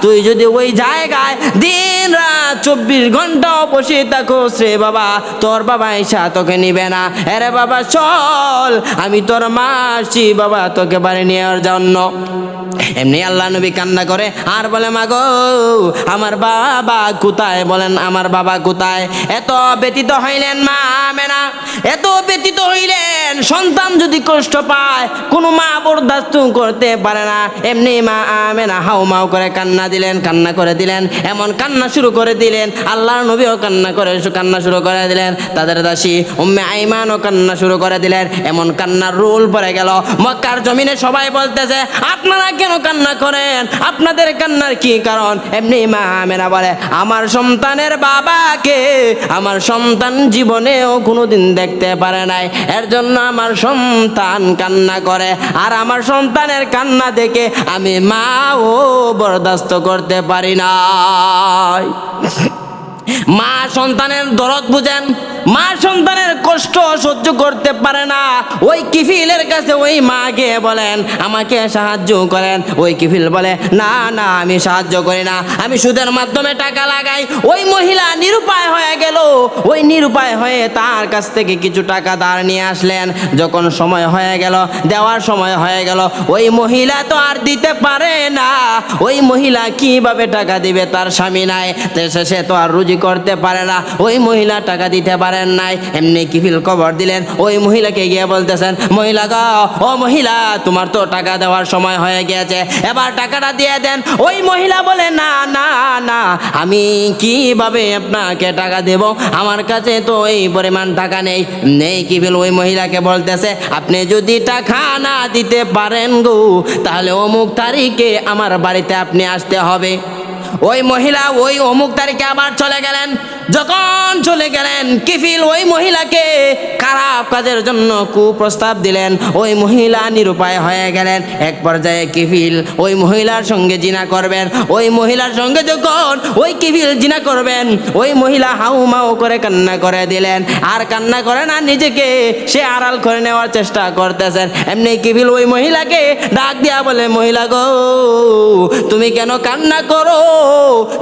তুই যদি ওই জায়গায় দিন রাত 24 ঘন্টাও বসে থাকোস রে বাবা, তোর বাবা আইসা তোকে নিবে না। আরে বাবা চল, আমি তোর মা আসছি বাবা তোকে বাড়ি নেওয়ার জন্য। এমনি আল্লাহ নবী কান্না করে আর বলে, মা গো, আমার বাবা কোথায়? বলেন আমার বাবা কোথায়? এত ব্যতীত হইলেন মা আমেনা, এত ব্যতীত হইলেন। সন্তান যদি কষ্ট পায় কোনো মা বরদাস্ত করতে পারে না। এমনি মা আমেনা হাউ মাউ করে কান্না দিলেন, কান্না করে দিলেন, এমন কান্না শুরু করে দিলেন। আল্লাহর নবীও কান্না শুরু করে দিলেন, তাদের দাসী উম্মে আইমানও কান্না শুরু করে দিলেন। এমন কান্নার রোল পড়ে গেল। মক্কার জমিনে সবাই বলতেছে, আপনারা কেন কান্না করেন? আপনাদের কান্নার কি কারণ? এমনি মা আমেনা বলে, আমার সন্তানের বাবাকে আমার সন্তান জীবনেও কোনোদিন দেখতে পারে নাই, এর জন্য আমার সন্তান কান্না করে। আর আমার সন্তানের কান্না দেখে আমি মাও বরদাস্ত করতে পারি না। মা সন্তানের দরদ বুঝেন, মা সন্তানের কষ্ট সহ্য করতে পারে না। ওই কিফিলের কাছে ওই মা গিয়ে বলেন, আমাকে সাহায্য করেন। ওই কিফিল বলে, না না, আমি সাহায্য করি না, আমি সুদের মাধ্যমে টাকা লাগাই। ওই মহিলা নিরুপায় হয়ে গেল। ওই নিরুপায় হয়ে তার কাছ থেকে কিছু টাকা ধার নিয়ে আসলেন। যখন সময় হয়ে গেল, দেওয়ার সময় হয়ে গেল, ওই মহিলা তো আর দিতে পারে না। ওই মহিলা কিভাবে টাকা দিবে? তার স্বামী নাই, সে তো আর রুজি করতে পারে না। ওই মহিলা টাকা দিতে পারেন নাই। এমনি কিফিল খবর দিলেন, ওই মহিলাকে গিয়ে বলতেছেন, মহিলা গো, ও মহিলা, তোমার তো টাকা দেওয়ার সময় হয়ে গিয়েছে, এবার টাকাটা দিয়ে দেন। ওই মহিলা বলে, না না না, আমি কিভাবে আপনাকে টাকা দেব? আমার কাছে তো এই পরিমাণ টাকা নেই। কিফিল ওই মহিলাকে বলতেছে, আপনি যদি টাকা না দিতে পারেন গো, তাহলে অমুক তারিখে আমার বাড়িতে আপনি আসতে হবে। ওই মহিলা ওই অমুক তারিখে আবার চলে গেলেন। যখন চলে গেলেন, কিফিল ওই মহিলাকে খারাপ কাজের জন্য কুপ্রস্তাব দিলেন। ওই মহিলা নিরুপায় হয়ে গেলেন। এক পর্যায়ে কিফিল ওই মহিলার সঙ্গে জিনা করবেন। ওই মহিলার সঙ্গে যখন ওই কিফিল জিনা করবেন, ওই মহিলা হাউ মাউ করে কান্না করে দিলেন। আর কান্না করে না, নিজেকে সে আড়াল করে নেওয়ার চেষ্টা করতেছেন। এমনি কিফিল ওই মহিলাকে ডাক দিয়া বলে, মহিলা গো, তুমি কেন কান্না করো?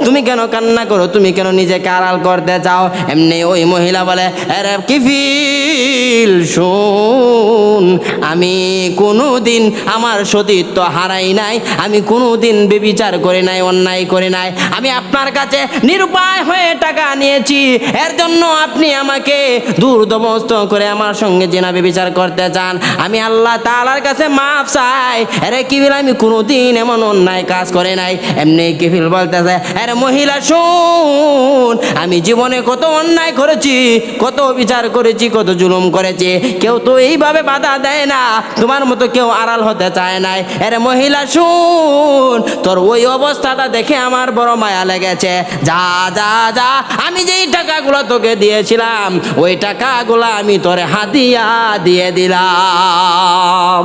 তুমি কেন কান্না করো? তুমি কেন নিজেকে আড়াল করতে চাও? এমনি ওই মহিলা বলে, আরে কিফিল শোন, আমি কোনোদিন আমার সতীত্ব হারাই নাই, আমি কোনোদিন বেবিচার করি নাই, অন্যায় করি নাই। আমি আপনার কাছে নিরুপায় হয়ে টাকা নিয়েছি, এর জন্য আপনি আমাকে দুর্দমস্ত করে আমার সঙ্গে জিনা বেবিচার করতে চান। আমি আল্লাহ তাআলার কাছে মাফ চাই। আরে কিফিল, আমি কোনোদিন এমন অন্যায় কাজ করে নাই। এমনি কিফিল বলতেছে, আরে মহিলা শোন, আমি জীবনে কত অন্যায় করেছি, কত বিচার করেছি, কত জুলুম করেছি, কেউ তো এইভাবে বাধা দেয় না, তোমার মতো কেউ আড়াল হতে চায় নাই। আরে মহিলা শোন, তোর ওই অবস্থাটা দেখে আমার বড় মায়া লেগেছে। যা যা যা, আমি যেই টাকাগুলো তোকে দিয়েছিলাম, ওই টাকাগুলো আমি তোরে হাদিয়া দিয়ে দিলাম।